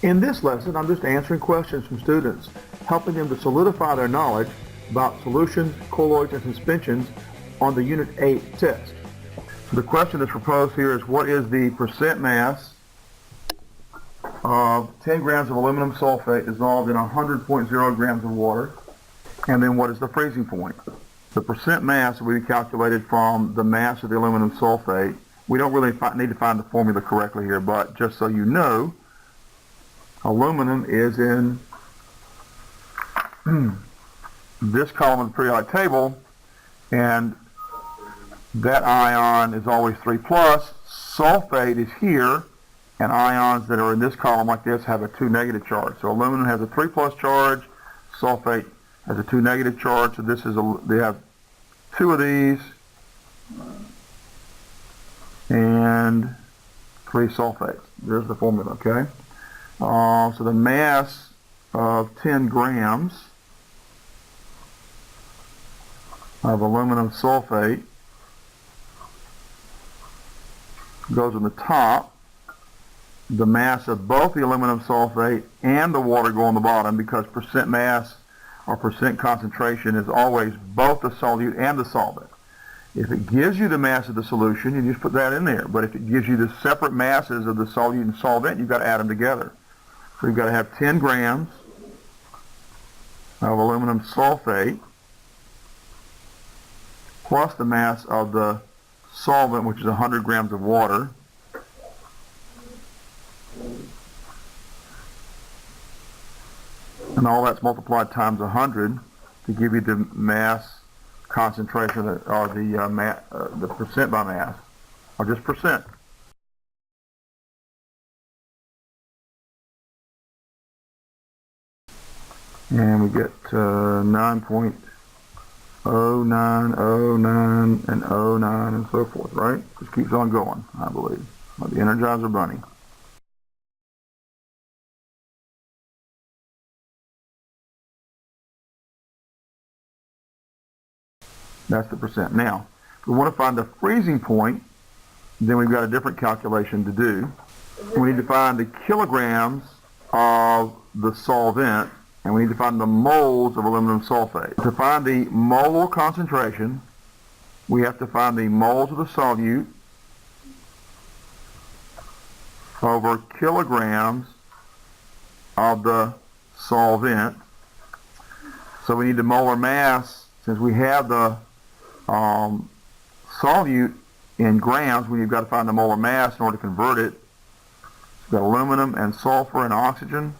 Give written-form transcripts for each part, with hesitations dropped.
In this lesson, I'm just answering questions from students, helping them to solidify their knowledge about solutions, colloids, and suspensions on the Unit 8 test. The question that's proposed here is, what is the percent mass of 10 grams of aluminum sulfate dissolved in 100.0 grams of water? And then what is the freezing point? The percent mass will be calculated from the mass of the aluminum sulfate. We don't really need to find the formula correctly here, but just so you know, aluminum is in this column of the periodic table, and that ion is always 3 plus. Sulfate is here, and ions that are in this column like this have a 2 negative charge. So aluminum has a 3 plus charge, sulfate has a 2 negative charge, so this is they have 2 of these and 3 sulfates. There's the formula, okay? So the mass of 10 grams of aluminum sulfate goes on the top. The mass of both the aluminum sulfate and the water go on the bottom, because percent mass or percent concentration is always both the solute and the solvent. If it gives you the mass of the solution, you just put that in there. But if it gives you the separate masses of the solute and solvent, you've got to add them together. So you've got to have 10 grams of aluminum sulfate plus the mass of the solvent, which is 100 grams of water. And all that's multiplied times 100 to give you the mass concentration, or the percent by mass, or just percent. And we get 9.0909 and 09 and so forth, right? Just keeps on going, I believe. Like the Energizer Bunny. That's the percent. Now, if we want to find the freezing point, then we've got a different calculation to do. We need to find the kilograms of the solvent, and we need to find the moles of aluminum sulfate. To find the molar concentration, we have to find the moles of the solute over kilograms of the solvent. So we need the molar mass. Since we have the solute in grams, we've got to find the molar mass in order to convert it. We've got aluminum and sulfur and oxygen.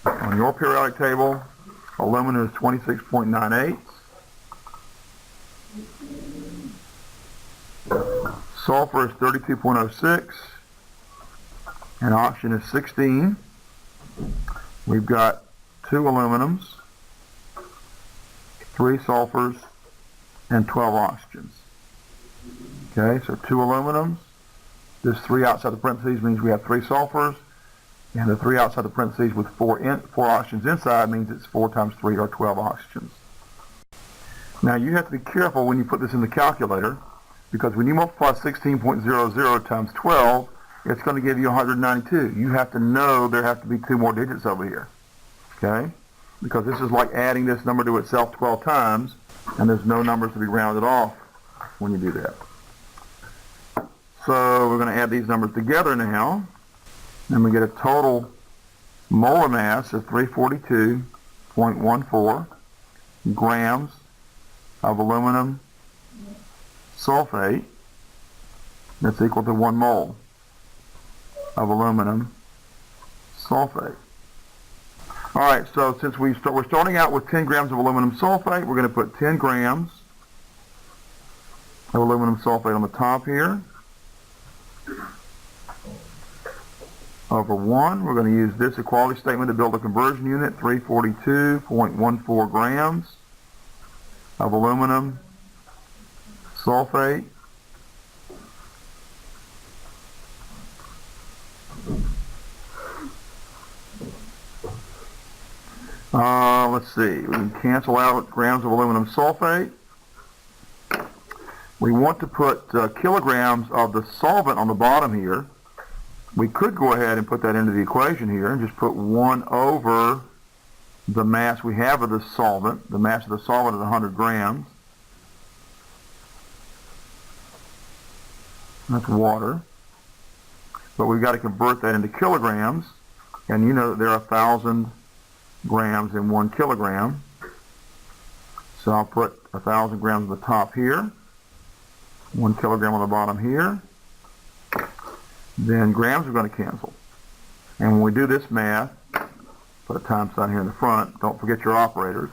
On your periodic table, aluminum is 26.98. Sulfur is 32.06. And oxygen is 16. We've got 2 aluminums, 3 sulfurs, and 12 oxygens. Okay, so 2 aluminums. This 3 outside the parentheses means we have 3 sulfurs, and the 3 outside the parentheses with 4 oxygens inside means it's 4 times 3 or 12 oxygens. Now you have to be careful when you put this in the calculator, because when you multiply 16.00 times 12, it's going to give you 192. You have to know there have to be 2 more digits over here. Okay? Because this is like adding this number to itself 12 times, and there's no numbers to be rounded off when you do that. So we're going to add these numbers together now, and we get a total molar mass of 342.14 grams of aluminum sulfate. That's equal to 1 mole of aluminum sulfate. All right, so since we're starting out with 10 grams of aluminum sulfate, we're going to put 10 grams of aluminum sulfate on the top here. Over 1, we're going to use this equality statement to build a conversion unit, 342.14 grams of aluminum sulfate. Let's see, we can cancel out grams of aluminum sulfate. We want to put kilograms of the solvent on the bottom here. we could go ahead and put that into the equation here and just put 1 over the mass we have of the solvent. The mass of the solvent is 100 grams. That's water. But we've got to convert that into kilograms. And you know that there are 1,000 grams in 1 kilogram. So I'll put 1,000 grams on the top here. 1 kilogram on the bottom here. Then grams are going to cancel. And when we do this math, put a times sign here in the front, don't forget your operators.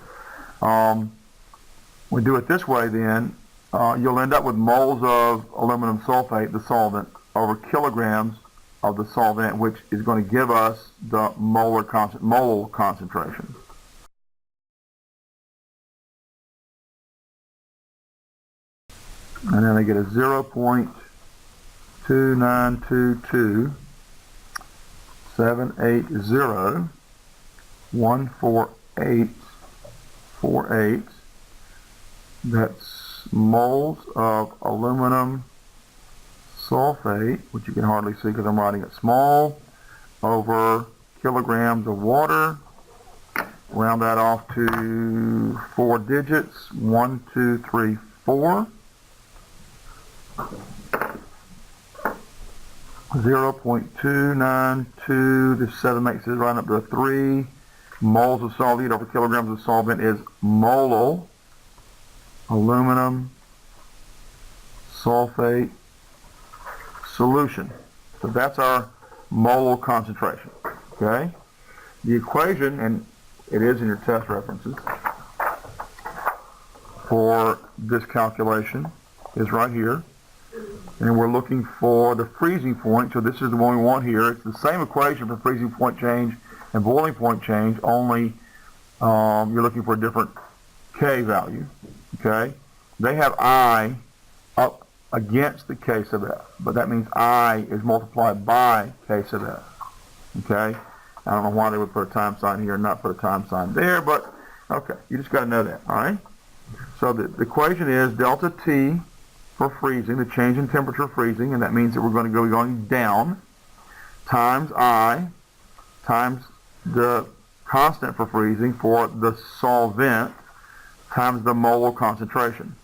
We do it this way then, you'll end up with moles of aluminum sulfate, the solvent, over kilograms of the solvent, which is going to give us the mole concentration. And then I get a 0.2922780.14848. That's moles of aluminum sulfate, which you can hardly see because I'm writing it small, over kilograms of water. Round that off to 4 digits, 1, 2, 3, 4. 0.292, this 7 makes it right up to a 3. Moles of solute over kilograms of solvent is molal aluminum sulfate solution. So that's our molal concentration. Okay? The equation, and it is in your test references, for this calculation is right here. And we're looking for the freezing point, so this is the one we want here. It's the same equation for freezing point change and boiling point change, only you're looking for a different K value, okay? They have I up against the K sub F, but that means I is multiplied by K sub F, okay? I don't know why they would put a time sign here and not put a time sign there, but okay, you just got to know that, all right? So the equation is delta T for freezing, the change in temperature of freezing, and that means that we're going to go going down, times I, times the constant for freezing for the solvent, times the molar concentration.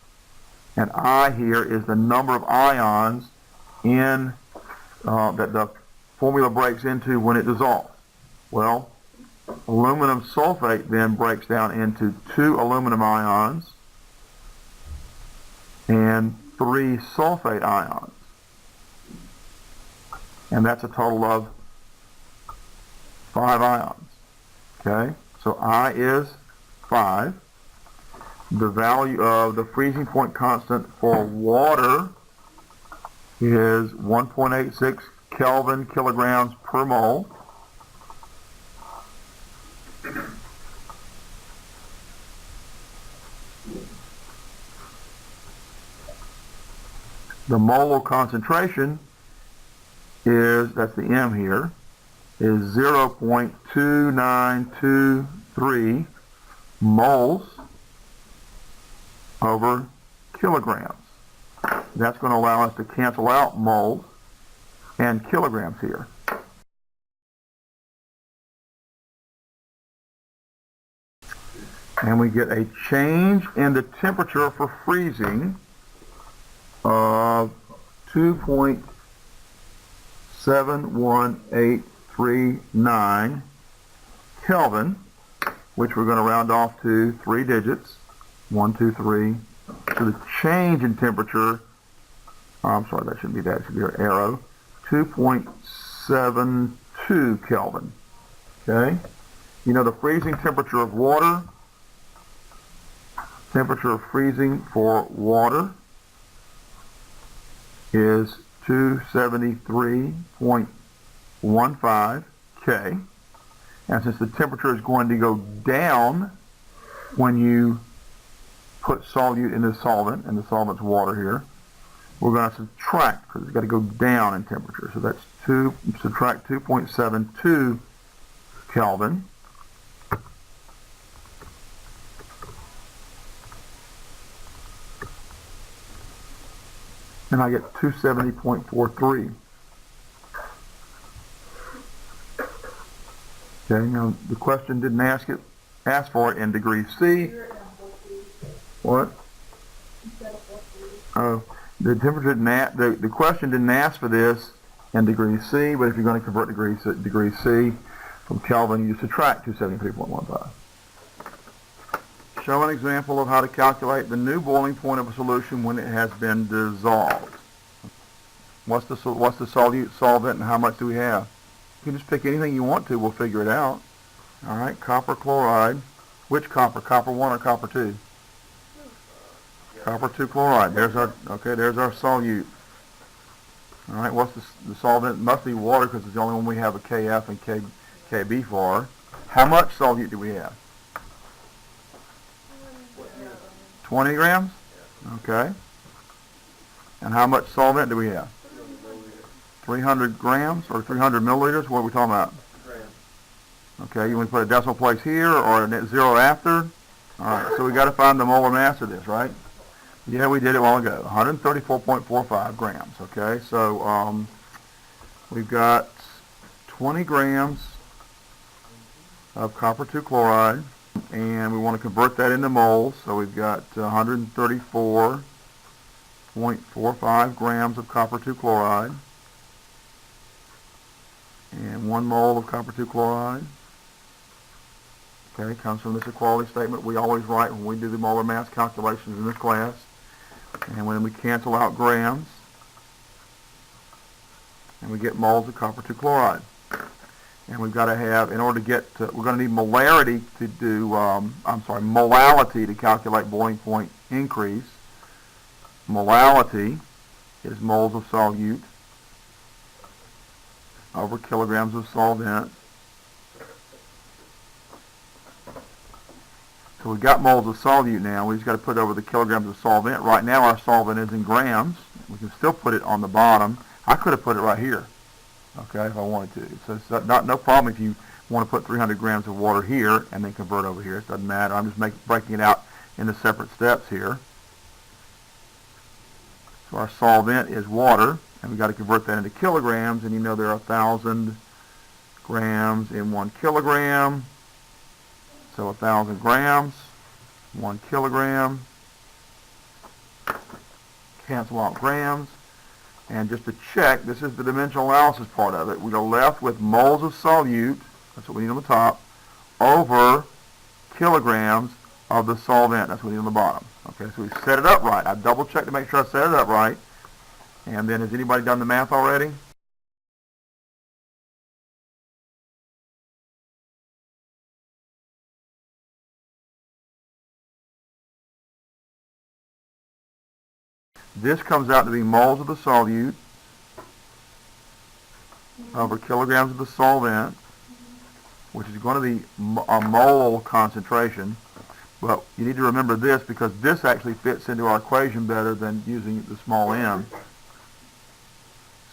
And I here is the number of ions in that the formula breaks into when it dissolves. Well, aluminum sulfate then breaks down into 2 aluminum ions and 3 sulfate ions. And that's a total of 5 ions. Okay? So I is 5. The value of the freezing point constant for water is 1.86 Kelvin kilograms per mole. The molar concentration is, that's the M here, is 0.2923 moles over kilograms. That's going to allow us to cancel out moles and kilograms here. And we get a change in the temperature for freezing of 2.71839 Kelvin, which we're going to round off to 3 digits, 1, 2, 3. So the change in temperature, I'm sorry, that shouldn't be that, it should be our arrow, 2.72 Kelvin. Okay? You know the freezing temperature of water, temperature of freezing for water is 273.15 K. And since the temperature is going to go down when you put solute in the solvent, and the solvent's water here, we're going to subtract because it's got to go down in temperature. So that's subtract 2.72 Kelvin. And I get 270.43. Okay, now the question didn't ask for it in degree C. What? Oh, the temperature didn't the question didn't ask for this in degree C, but if you're going to convert degree C from Kelvin, you subtract 273.15. Show an example of how to calculate the new boiling point of a solution when it has been dissolved. What's the solvent and how much do we have? You can just pick anything you want to. We'll figure it out. All right, copper chloride. Which copper? Copper 1 or copper 2? Copper 2 chloride. There's our solute. All right, what's the solvent? It must be water because it's the only one we have a KF and KB for. How much solute do we have? 20 grams? Okay. And how much solvent do we have? 300 grams or 300 milliliters? What are we talking about? Okay, you want to put a decimal place here or a zero after? All right, so we got to find the molar mass of this, right? Yeah, we did it a while ago. 134.45 grams. Okay, so we've got 20 grams of copper 2 chloride, and we want to convert that into moles. So we've got 134.45 grams of copper 2 chloride, and 1 mole of copper 2 chloride. Okay, comes from this equality statement we always write when we do the molar mass calculations in this class. And when we cancel out grams, and we get moles of copper 2 chloride. And we've got to have, in order to get to, we're going to need molarity to do, molality to calculate boiling point increase. Molality is moles of solute over kilograms of solvent. So we've got moles of solute now. We just got to put over the kilograms of solvent. Right now our solvent is in grams. We can still put it on the bottom. I could have put it right here, okay, if I wanted to. So it's no problem if you want to put 300 grams of water here and then convert over here. It doesn't matter. I'm just breaking it out into separate steps here. So our solvent is water, and we've got to convert that into kilograms, and you know there are 1,000 grams in 1 kilogram. So 1,000 grams, 1 kilogram, cancel out grams, and just to check, this is the dimensional analysis part of it. We go left with moles of solute, that's what we need on the top, over kilograms of the solvent, that's what we need on the bottom. Okay, so we set it up right. I double checked to make sure I set it up right. And then has anybody done the math already? This comes out to be moles of the solute over kilograms of the solvent, which is going to be a mole concentration. But you need to remember this because this actually fits into our equation better than using the small m.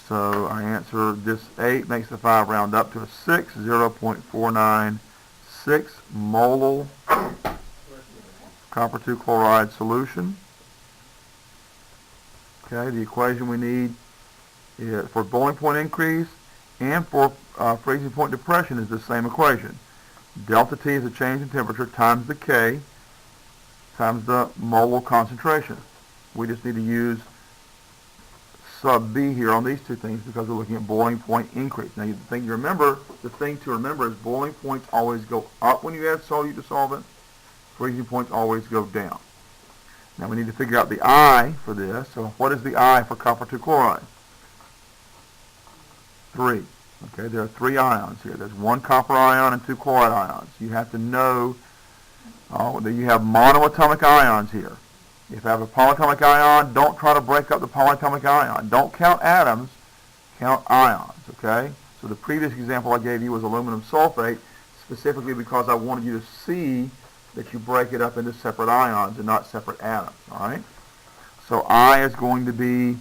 So I answer this 8 makes the 5 round up to a 6, 0.496 molal copper 2 chloride solution. Okay, the equation we need for boiling point increase and for freezing point depression is the same equation. Delta T is a change in temperature times the K times the molar concentration. We just need to use sub B here on these two things because we're looking at boiling point increase. Now the thing to remember is boiling points always go up when you add solute to solvent. Freezing points always go down. Now we need to figure out the I for this. So what is the I for copper 2 chloride? 3. Okay, there are 3 ions here. There's 1 copper ion and 2 chloride ions. You have to know that you have monoatomic ions here. If you have a polyatomic ion, don't try to break up the polyatomic ion. Don't count atoms, count ions, okay? So the previous example I gave you was aluminum sulfate, specifically because I wanted you to see that you break it up into separate ions and not separate atoms, all right? So I is going to be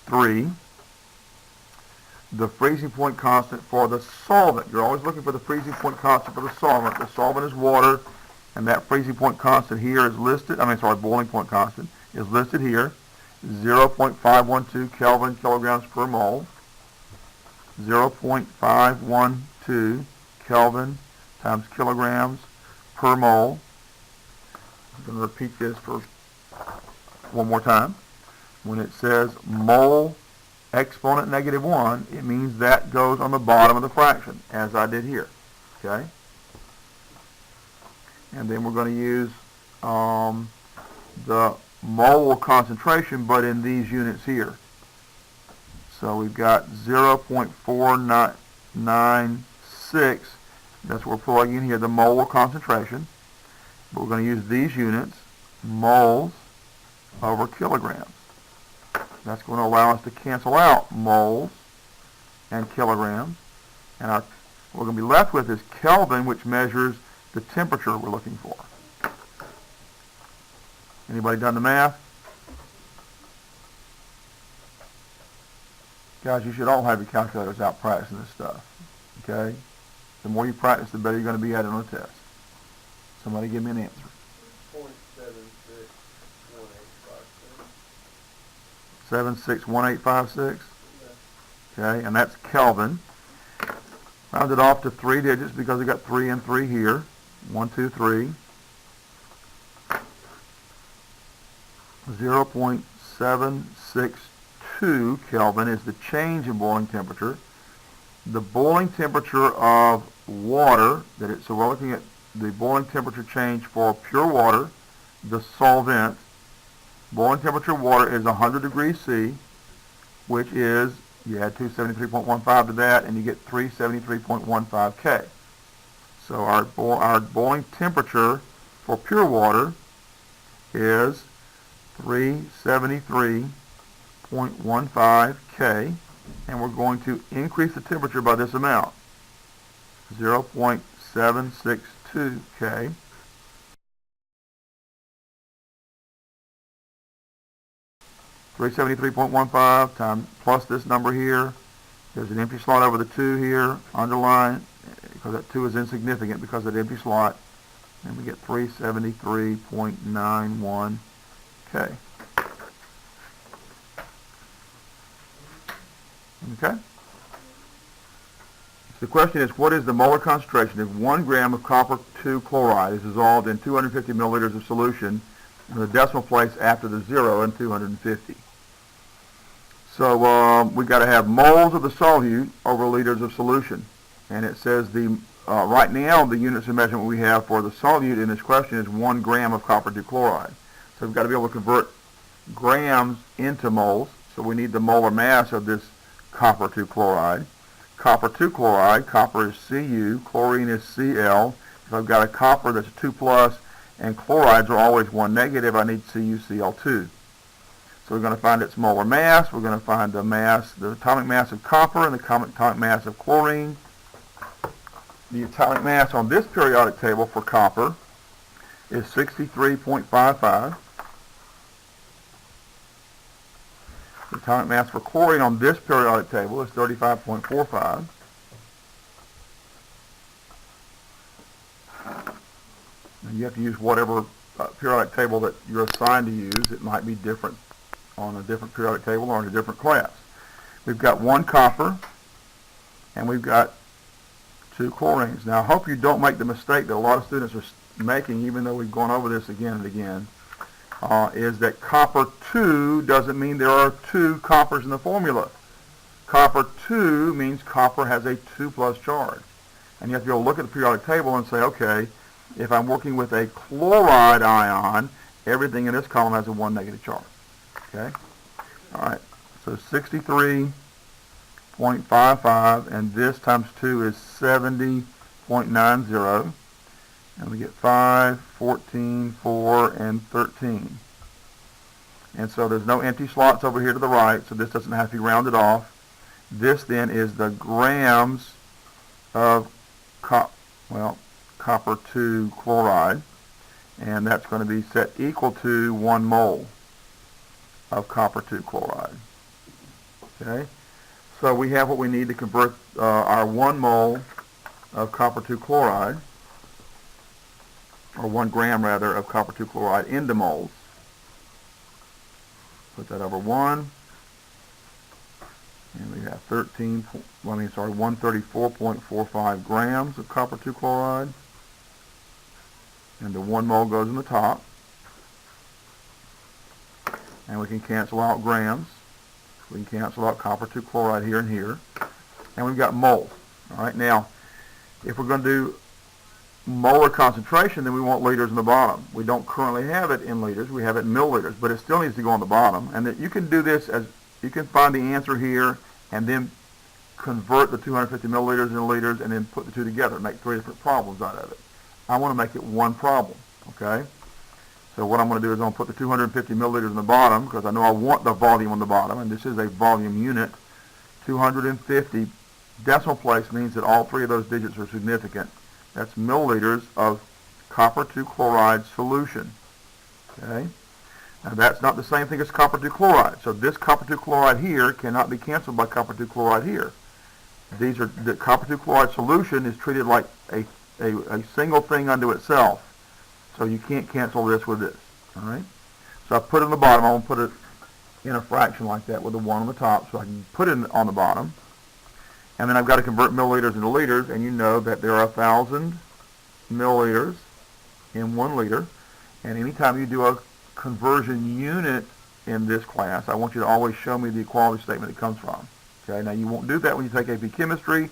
3. The freezing point constant for the solvent. You're always looking for the freezing point constant for the solvent. The solvent is water, and that freezing point constant here is listed, boiling point constant is listed here, 0.512 Kelvin kilograms per mole, 0.512 Kelvin times kilograms per mole. I'm going to repeat this for one more time. When it says mole exponent -1, it means that goes on the bottom of the fraction, as I did here. Okay? And then we're going to use the mole concentration, but in these units here. So we've got 0.496. That's what we're plugging in here, the mole concentration. But we're going to use these units, moles over kilograms. That's going to allow us to cancel out moles and kilograms. And what we're going to be left with is Kelvin, which measures the temperature we're looking for. Anybody done the math? Guys, you should all have your calculators out practicing this stuff. Okay? The more you practice, the better you're going to be at it on a test. Somebody give me an answer. 761856. Okay, and that's Kelvin. Round it off to 3 digits because we got 3 and 3 here. 1, 2, 3. 0.762 Kelvin is the change in boiling temperature. The boiling temperature of water, so we're looking at the boiling temperature change for pure water, the solvent. Boiling temperature of water is 100 degrees C, which is, you add 273.15 to that, and you get 373.15 K. So our boiling temperature for pure water is 373.15 K, and we're going to increase the temperature by this amount, 0.762 K. 373.15 times plus this number here. There's an empty slot over the 2 here, underline, because that 2 is insignificant because of the empty slot. And we get 373.91 K. Okay? So the question is, what is the molar concentration if 1 gram of copper 2 chloride is dissolved in 250 milliliters of solution, and the decimal place after the 0 in 250? So we've got to have moles of the solute over liters of solution. And it says right now the units of measurement we have for the solute in this question is 1 gram of copper 2 chloride. So we've got to be able to convert grams into moles. So we need the molar mass of this copper 2 chloride. Copper 2 chloride, copper is Cu, chlorine is Cl. If I've got a copper that's a 2 plus and chlorides are always 1 negative, I need CuCl2. So we're going to find its molar mass. We're going to find the atomic mass of copper and the atomic mass of chlorine. The atomic mass on this periodic table for copper is 63.55. The atomic mass for chlorine on this periodic table is 35.45. You have to use whatever periodic table that you're assigned to use. It might be different on a different periodic table or in a different class. We've got 1 copper and we've got 2 chlorines. Now I hope you don't make the mistake that a lot of students are making, even though we've gone over this again and again, is that copper 2 doesn't mean there are 2 coppers in the formula. Copper 2 means copper has a 2 plus charge. And you have to be able to look at the periodic table and say, okay, if I'm working with a chloride ion, everything in this column has a 1 negative charge. Okay? All right. So 63.55, and this times 2 is 70.90. And we get 5, 14, 4, and 13. And so there's no empty slots over here to the right, so this doesn't have to be rounded off. This then is the grams of copper 2 chloride, and that's going to be set equal to 1 mole of copper 2 chloride. Okay, so we have what we need to convert our 1 mole of copper 2 chloride, or 1 gram rather, of copper 2 chloride into moles. Put that over 1, And we have 134.45 grams of copper 2 chloride. And the 1 mole goes in the top. And we can cancel out grams. We can cancel out copper 2 chloride here and here. And we've got moles. All right, now, if we're going to do molar concentration, then we want liters in the bottom. We don't currently have it in liters. We have it in milliliters, but it still needs to go on the bottom. And that you can do this as, you can find the answer here and then convert the 250 milliliters into liters and then put the two together, make 3 different problems out of it. I want to make it one problem, okay? So what I'm going to do is I'm going to put the 250 milliliters in the bottom because I know I want the volume on the bottom, and this is a volume unit. 250 decimal place means that all 3 of those digits are significant. That's milliliters of copper 2 chloride solution, okay? Now that's not the same thing as copper 2 chloride. So this copper 2 chloride here cannot be canceled by copper 2 chloride here. These are, the copper 2 chloride solution is treated like a single thing unto itself. So you can't cancel this with this. All right? So I put it on the bottom. I'm going to put it in a fraction like that with the 1 on the top so I can put it on the bottom. And then I've got to convert milliliters into liters, and you know that there are 1,000 milliliters in 1 liter. And anytime you do a conversion unit in this class, I want you to always show me the equality statement it comes from. Okay? Now you won't do that when you take AP Chemistry.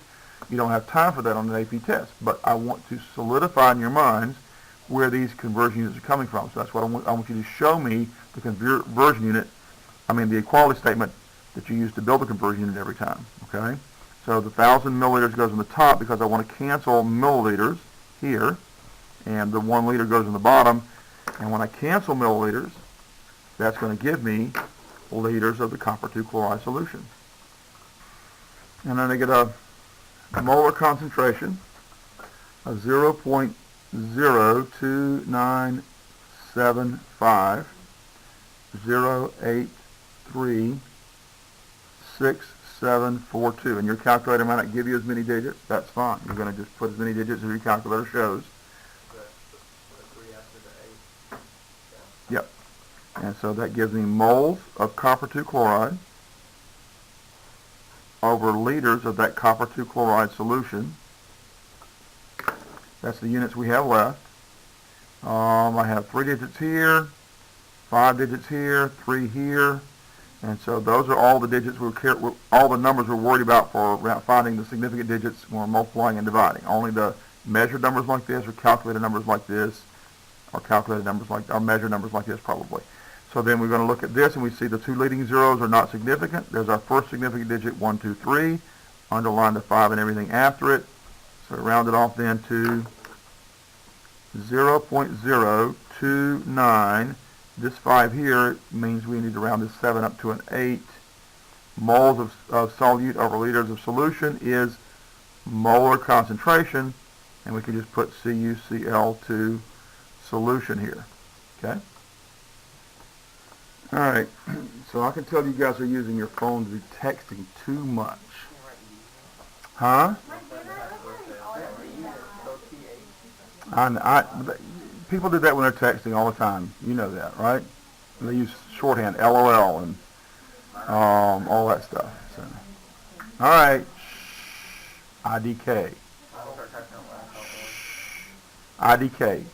You don't have time for that on an AP test. But I want to solidify in your minds where these conversion units are coming from. So that's what I want you to show me the conversion unit, the equality statement that you use to build a conversion unit every time. Okay? So the 1,000 milliliters goes on the top because I want to cancel milliliters here. And the 1 liter goes on the bottom. And when I cancel milliliters, that's going to give me liters of the copper 2 chloride solution. And then I get a molar concentration of 0.02975 0836742. And your calculator might not give you as many digits. That's fine. You're going to just put as many digits as your calculator shows. Yep. And so that gives me moles of copper 2 chloride over liters of that copper 2 chloride solution. That's the units we have left. I have 3 digits here, 5 digits here, 3 here, and so those are all the digits all the numbers we're worried about for finding the significant digits when we're multiplying and dividing. Only the measured numbers like this, or calculated numbers like this, or measured numbers like this probably. So then we're going to look at this, and we see the 2 leading zeros are not significant. There's our first significant digit, 1, 2, 3. Underline the 5 and everything after it. So round it off then to 0.029. This 5 here means we need to round this 7 up to an 8. Moles of solute over liters of solution is molar concentration, and we can just put CuCl2 solution here. Okay? All right, so I can tell you guys are using your phone to be texting too much. Huh? People do that when they're texting all the time. You know that, right? They use shorthand, LOL, and all that stuff. So. All right, IDK. IDK.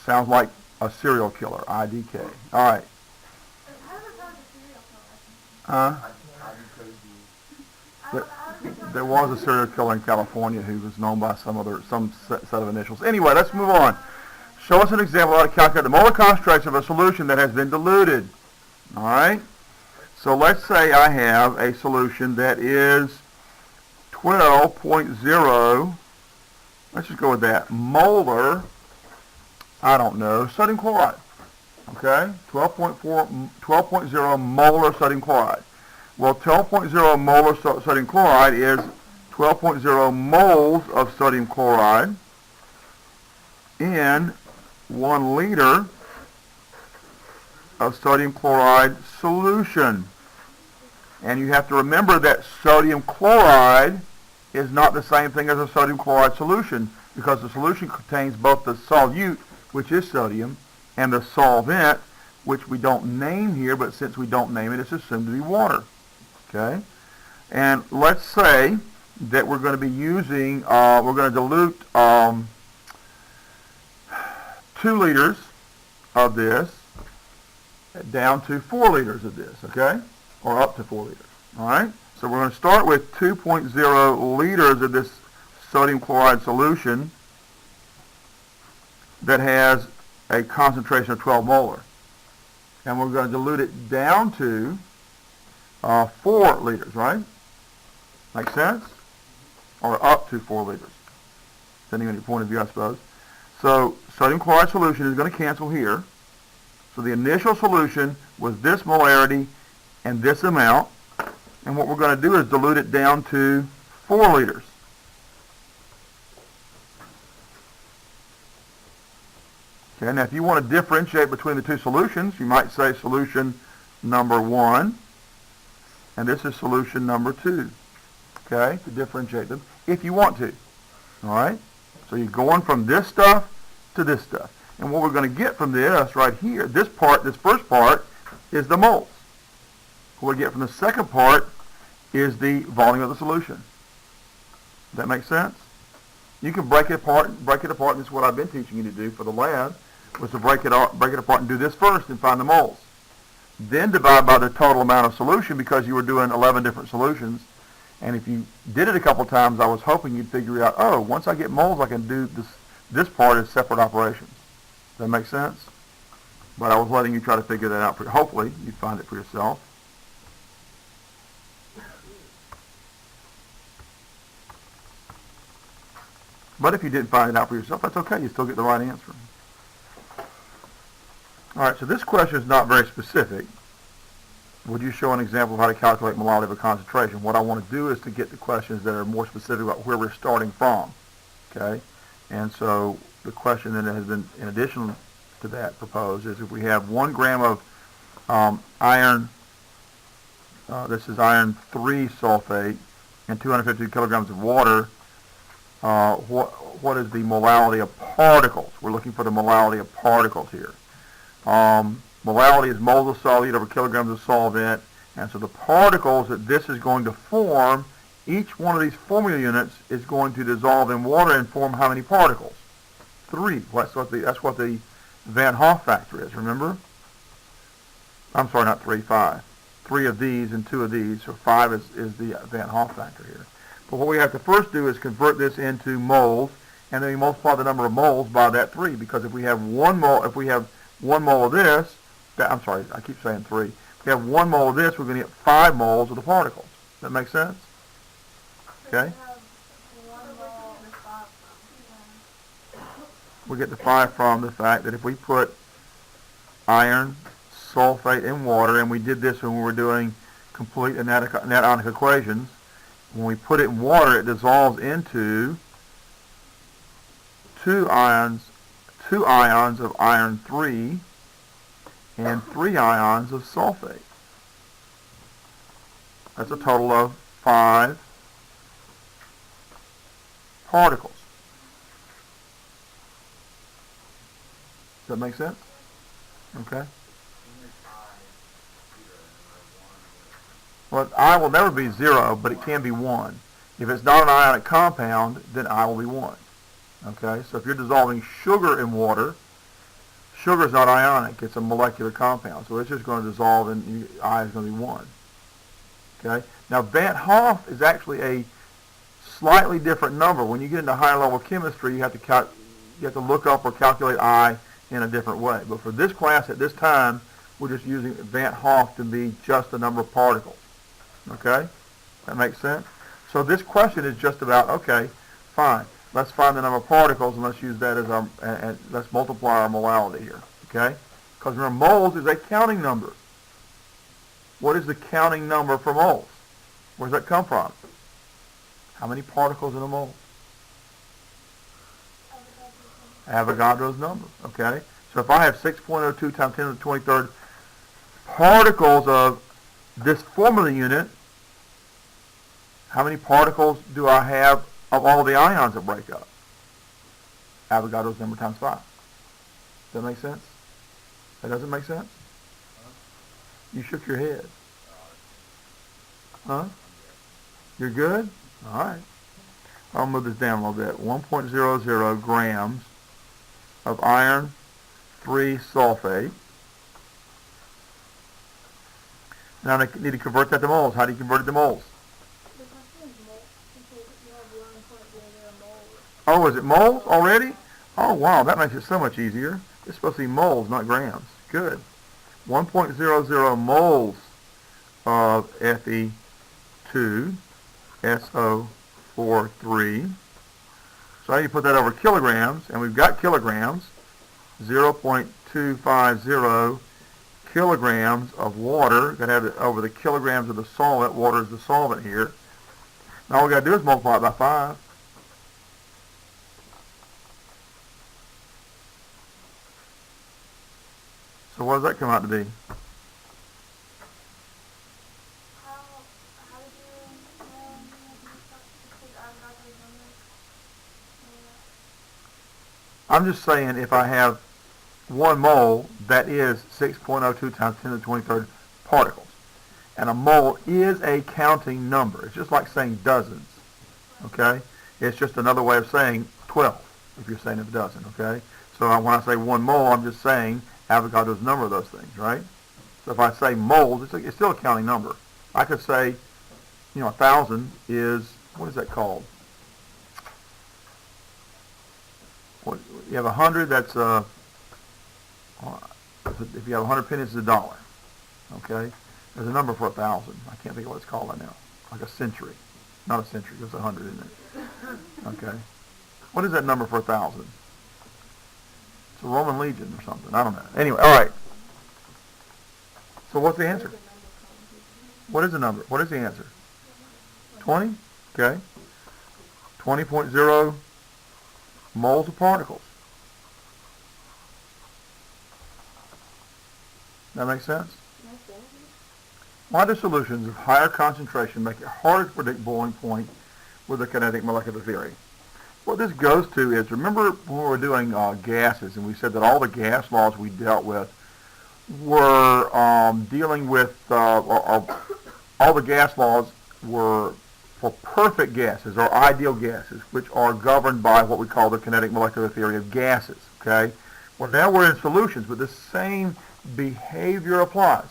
Sounds like a serial killer, IDK. All right. There was a serial killer in California who was known by some set of initials. Anyway, let's move on. Show us an example of how to calculate the molar concentration of a solution that has been diluted. All right? So let's say I have a solution that is 12.0, let's just go with that, molar, sodium chloride. Okay? 12.0 molar sodium chloride. Well, 12.0 molar sodium chloride is 12.0 moles of sodium chloride in 1 liter of sodium chloride solution. And you have to remember that sodium chloride is not the same thing as a sodium chloride solution, because the solution contains both the solute, which is sodium, and the solvent, which we don't name here, but since we don't name it, it's assumed to be water. Okay? And let's say that we're going to be using, we're going to dilute 2 liters of this down to 4 liters of this, okay? Or up to 4 liters, all right? So we're going to start with 2.0 liters of this sodium chloride solution that has a concentration of 12 molar. And we're going to dilute it down to 4 liters, right? Make sense? Or up to 4 liters, depending on your point of view, I suppose. So sodium chloride solution is going to cancel here. So the initial solution was this molarity and this amount. And what we're going to do is dilute it down to 4 liters. Okay, now if you want to differentiate between the 2 solutions, you might say solution number 1, and this is solution number 2. Okay, to differentiate them, if you want to. All right? So you're going from this stuff to this stuff. And what we're going to get from this right here, this first part, is the moles. What we get from the second part is the volume of the solution. Does that make sense? You can break it apart, and this is what I've been teaching you to do for the lab, was to break it apart and do this first and find the moles. Then divide by the total amount of solution, because you were doing 11 different solutions. And if you did it a couple times, I was hoping you'd figure out, oh, once I get moles, I can do this part as separate operations. Does that make sense? But I was letting you try to figure that out. Hopefully, you'd find it for yourself. But if you didn't find it out for yourself, that's okay. You still get the right answer. All right, so this question is not very specific. Would you show an example of how to calculate molality of a concentration? What I want to do is to get the questions that are more specific about where we're starting from. Okay? And so the question that has been, in addition to that, proposed is if we have 1 gram of iron, this is iron 3 sulfate, and 250 kilograms of water, what is the molality of particles? We're looking for the molality of particles here. Molality is moles of solute over kilograms of solvent, and so the particles that this is going to form, each one of these formula units is going to dissolve in water and form how many particles? 3. That's what the Van Hoff factor is, remember? I'm sorry, not 3, 5. 3 of these and 2 of these, so 5 is the Van Hoff factor here. But what we have to first do is convert this into moles, and then we multiply the number of moles by that 3, because if we have 1 mole, of this, I'm sorry, I keep saying 3. If we have 1 mole of this, we're going to get 5 moles of the particles. Does that make sense? Okay? We get the 5 from the fact that if we put iron sulfate in water, and we did this when we were doing complete anionic equations, when we put it in water, it dissolves into 2 ions of iron 3 and 3 ions of sulfate. That's a total of 5 particles. Does that make sense? Okay. Well, I will never be 0, but it can be 1. If it's not an ionic compound, then I will be 1. Okay, so if you're dissolving sugar in water, sugar is not ionic, it's a molecular compound, so it's just going to dissolve and I is going to be 1. Okay, now Van Hoff is actually a slightly different number. When you get into higher level chemistry, you have to look up or calculate I in a different way. But for this class at this time, we're just using Van Hoff to be just the number of particles. Okay, that makes sense? So this question is just about, okay, fine. Let's find the number of particles, and let's use that as our, and let's multiply our molality here, okay? Because remember, moles is a counting number. What is the counting number for moles? Where does that come from? How many particles in a mole? Avogadro's number, okay? So if I have 6.02 times 10 to the 23rd particles of this formula unit, how many particles do I have of all the ions that break up? Avogadro's number times 5. Does that make sense? That doesn't make sense? You shook your head. Huh? You're good? All right. I'll move this down a little bit. 1.00 grams of iron 3 sulfate. Now I need to convert that to moles. How do you convert it to moles? The question is moles because you have 1.00 moles. Oh, is it moles already? Oh, wow, that makes it so much easier. It's supposed to be moles, not grams. Good. 1.00 moles of Fe2SO43. So how do you put that over kilograms? And we've got kilograms. 0.250 kilograms of water. Got to have it over the kilograms of the solvent. Water is the solvent here. Now all we got to do is multiply it by 5. So what does that come out to be? How did you because I'm not those numbers? I'm just saying if I have 1 mole, that is 6.02 times 10 to the 23rd particles. And a mole is a counting number. It's just like saying dozens, okay? It's just another way of saying 12, if you're saying a dozen, okay? So when I say 1 mole, I'm just saying Avogadro's number of those things, right? So if I say moles, it's still a counting number. I could say, 1,000 is, what is that called? You have 100, that's if you have 100 pennies, it's $1. Okay? There's a number for 1,000. I can't think of what it's called right now. Like a century. Not a century, it's 100, isn't it? Okay. What is that number for 1,000? It's a Roman legion or something. I don't know. Anyway, all right. So what's the answer? What is the number? What is the answer? 20? Okay. 20.0 moles of particles. That makes sense? Why do solutions of higher concentration make it harder to predict boiling point with the kinetic molecular theory? What this goes to is, remember when we were doing gases, and we said that all the gas laws we dealt with were dealing with, all the gas laws were for perfect gases, or ideal gases, which are governed by what we call the kinetic molecular theory of gases, okay? Well, now we're in solutions, but the same behavior applies.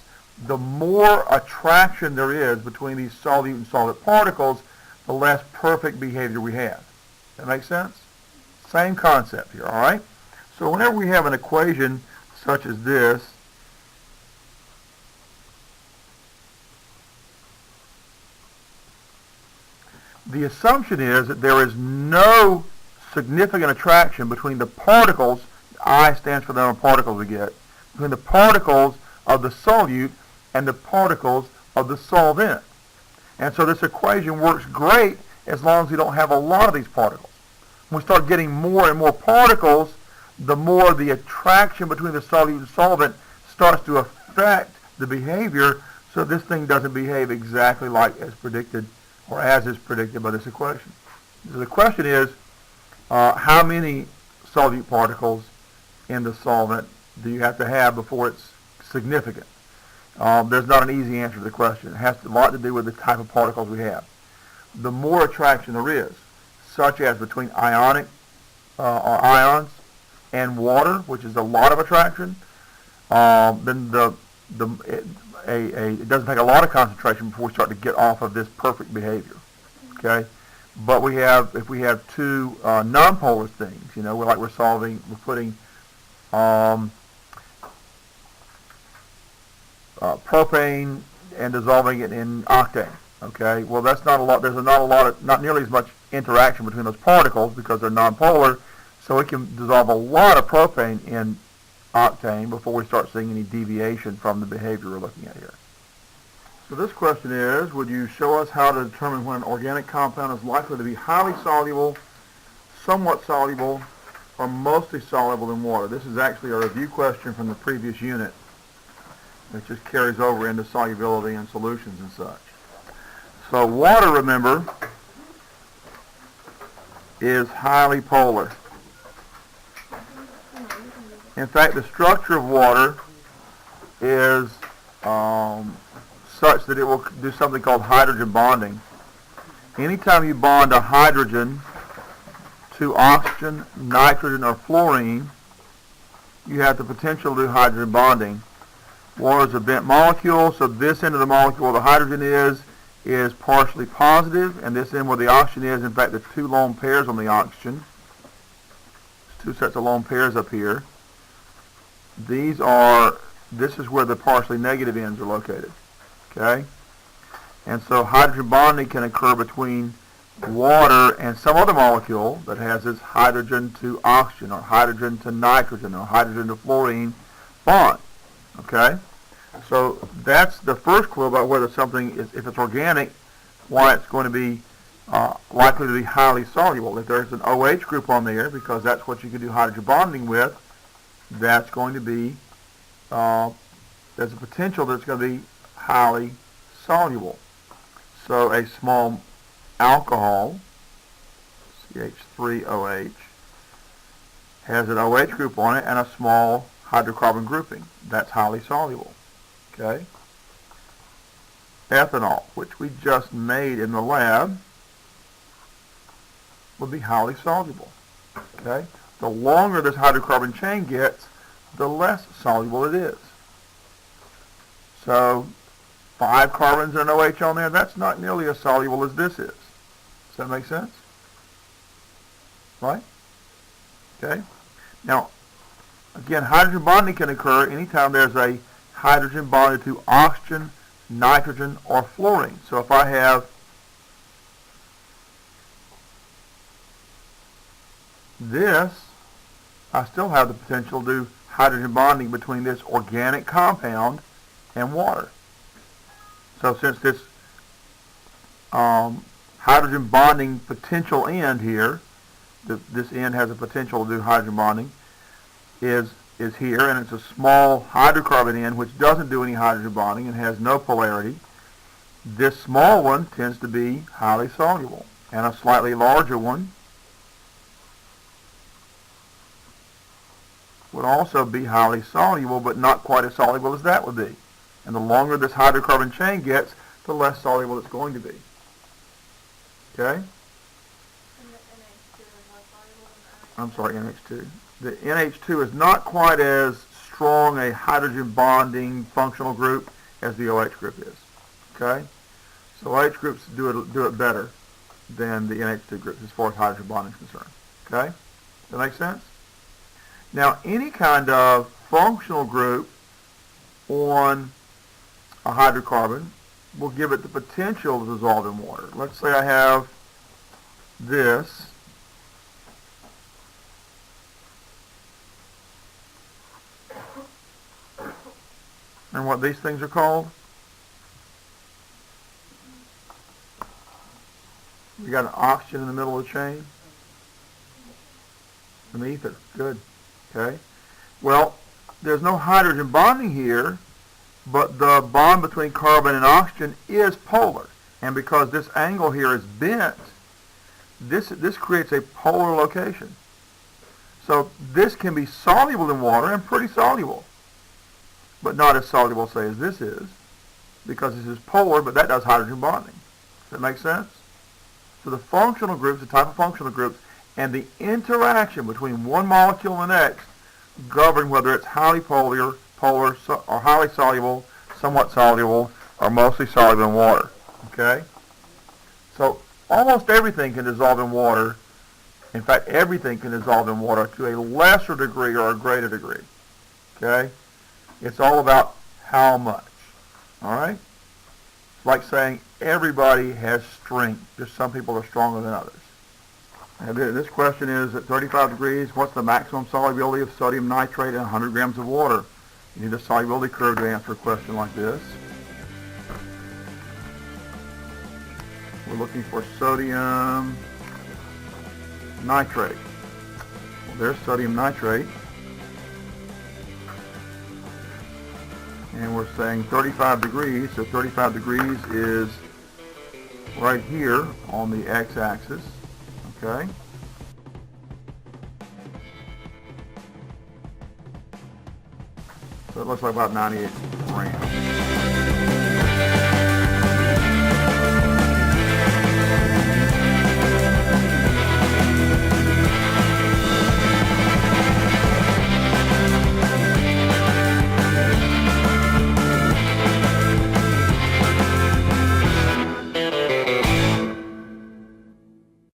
The more attraction there is between these solute and solvent particles, the less perfect behavior we have. That makes sense? Same concept here, all right? So whenever we have an equation such as this, the assumption is that there is no significant attraction between the particles, I stands for the number of particles we get, between the particles of the solute and the particles of the solvent. And so this equation works great as long as we don't have a lot of these particles. When we start getting more and more particles, the more the attraction between the solute and solvent starts to affect the behavior, so this thing doesn't behave exactly like as predicted or as is predicted by this equation. So the question is, how many solute particles in the solvent do you have to have before it's significant? There's not an easy answer to the question. It has a lot to do with the type of particles we have. The more attraction there is, such as between ionic or ions and water, which is a lot of attraction, then it doesn't take a lot of concentration before we start to get off of this perfect behavior. Okay, but if we have two nonpolar things, we're putting propane and dissolving it in octane. Okay, well that's not a lot. There's not nearly as much interaction between those particles because they're nonpolar, so it can dissolve a lot of propane in octane before we start seeing any deviation from the behavior we're looking at here. So this question is, would you show us how to determine when an organic compound is likely to be highly soluble, somewhat soluble, or mostly soluble in water? This is actually a review question from the previous unit. It just carries over into solubility and solutions and such. So water, remember, is highly polar. In fact, the structure of water is such that it will do something called hydrogen bonding. anytime you bond a hydrogen to oxygen, nitrogen, or fluorine, you have the potential to do hydrogen bonding. Water is a bent molecule, so this end of the molecule where the hydrogen is partially positive, and this end where the oxygen is, in fact, there's two lone pairs on the oxygen. There's two sets of lone pairs up here. This is where the partially negative ends are located. Okay? And so hydrogen bonding can occur between water and some other molecule that has this hydrogen to oxygen, or hydrogen to nitrogen, or hydrogen to fluorine bond. Okay? So that's the first clue about whether something is, if it's organic, why it's going to be likely to be highly soluble. If there's an OH group on there, because that's what you can do hydrogen bonding with, that's going to be, there's a potential that it's going to be highly soluble. So a small alcohol, CH3OH, has an OH group on it and a small hydrocarbon grouping. That's highly soluble. Okay? Ethanol, which we just made in the lab, would be highly soluble. Okay? The longer this hydrocarbon chain gets, the less soluble it is. So 5 carbons and an OH on there, that's not nearly as soluble as this is. Does that make sense? Right? Okay? Now, again, hydrogen bonding can occur anytime there's a hydrogen bonded to oxygen, nitrogen, or fluorine. So if I have this, I still have the potential to do hydrogen bonding between this organic compound and water. So since this hydrogen bonding potential end here, this end has a potential to do hydrogen bonding, is here, and it's a small hydrocarbon end which doesn't do any hydrogen bonding and has no polarity. This small one tends to be highly soluble, and a slightly larger one would also be highly soluble, but not quite as soluble as that would be. And the longer this hydrocarbon chain gets, the less soluble it's going to be. Okay? I'm sorry, NH2. The NH2 is not quite as strong a hydrogen bonding functional group as the OH group is. Okay? So OH groups do it better than the NH2 groups as far as hydrogen bonding is concerned. Okay? Does that make sense? Now, any kind of functional group on a hydrocarbon will give it the potential to dissolve in water. Let's say I have this. And what these things are called? You got an oxygen in the middle of the chain? An ether. Good. Okay. Well, there's no hydrogen bonding here, but the bond between carbon and oxygen is polar. And because this angle here is bent, this creates a polar location. So this can be soluble in water and pretty soluble, but not as soluble, say, as this is, because this is polar, but that does hydrogen bonding. Does that make sense? So the functional groups, the type of functional groups, and the interaction between one molecule and the next govern whether it's highly polar, or highly soluble, somewhat soluble, or mostly soluble in water. Okay? So almost everything can dissolve in water. In fact, everything can dissolve in water to a lesser degree or a greater degree. Okay? It's all about how much. All right? It's like saying everybody has strength. Just some people are stronger than others. And this question is, at 35 degrees, what's the maximum solubility of sodium nitrate in 100 grams of water? You need a solubility curve to answer a question like this. We're looking for sodium nitrate. Well, there's sodium nitrate. And we're saying 35 degrees, so 35 degrees is right here on the x-axis. Okay. So it looks like about 98 grams.